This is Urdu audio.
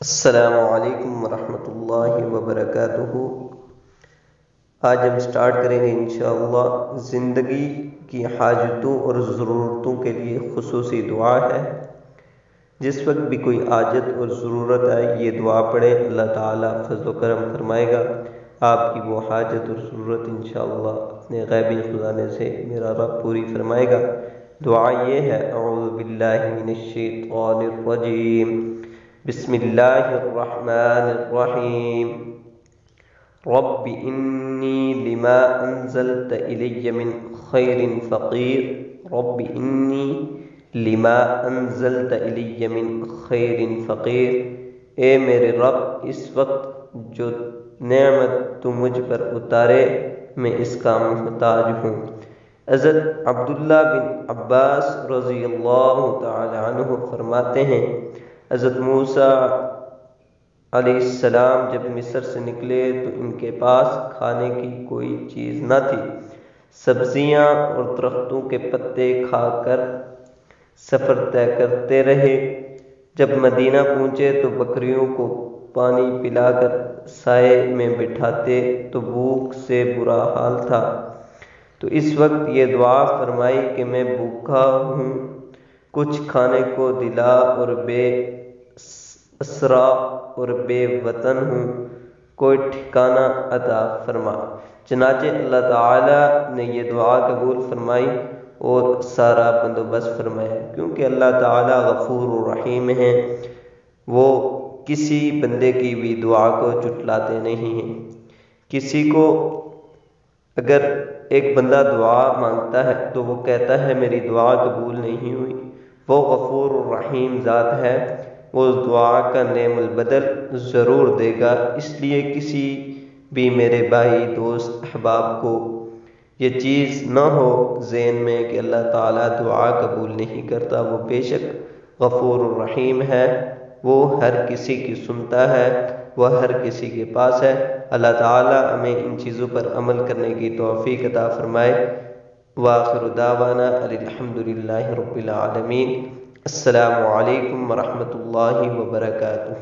السلام علیکم ورحمۃ اللہ وبرکاتہ۔ آج ہم سٹارٹ کریں گے انشاءاللہ زندگی کی حاجتوں اور ضرورتوں کے لیے خصوصی دعا ہے۔ جس وقت بھی کوئی حاجت اور ضرورت آئے یہ دعا پڑھے، اللہ تعالیٰ فضل و کرم فرمائے گا، آپ کی وہ حاجت اور ضرورت انشاءاللہ اپنے غیبی خزانے سے میرا رب پوری فرمائے گا۔ دعا یہ ہے، اعوذ باللہ من الشیطان الرجیم، بسم اللہ الرحمن الرحیم، رب انی لما انزلت الی من خیر فقیر، رب انی لما انزلت الی من خیر فقیر، اے میرے رب اس وقت جو نعمت تو مجھ پر اتارے میں اس کا محتاج ہوں۔ حضرت عبداللہ بن عباس رضی اللہ تعالی عنہ فرماتے ہیں، حضرت موسیٰ علیہ السلام جب مصر سے نکلے تو ان کے پاس کھانے کی کوئی چیز نہ تھی، سبزیاں اور درختوں کے پتے کھا کر سفر طے کرتے رہے۔ جب مدینہ پہنچے تو بکریوں کو پانی پلا کر سائے میں بٹھاتے تو بھوک سے برا حال تھا، تو اس وقت یہ دعا فرمائی کہ میں بھوکا ہوں، کچھ کھانے کو دلا، اور بے اسرا اور بے وطن ہوں، کوئی ٹھکانہ عطا فرما۔ چنانچہ اللہ تعالیٰ نے یہ دعا قبول فرمائی اور سارا بندوبست فرمایا، کیونکہ اللہ تعالیٰ غفور و رحیم ہیں، وہ کسی بندے کی بھی دعا کو جھٹلاتے نہیں ہیں۔ کسی کو اگر ایک بندہ دعا مانگتا ہے تو وہ کہتا ہے میری دعا قبول نہیں ہوئی، وہ غفور الرحیم ذات ہے، وہ اس دعا کا نعم البدل ضرور دے گا۔ اس لیے کسی بھی میرے بھائی، دوست، احباب کو یہ چیز نہ ہو ذہن میں کہ اللہ تعالیٰ دعا قبول نہیں کرتا، وہ بے شک غفور الرحیم ہے، وہ ہر کسی کی سنتا ہے، وہ ہر کسی کے پاس ہے۔ اللہ تعالیٰ ہمیں ان چیزوں پر عمل کرنے کی توفیق عطا فرمائے۔ وآخر دعوانا الحمدللہ رب العالمین۔ السلام علیکم ورحمۃ اللہ وبرکاتہ۔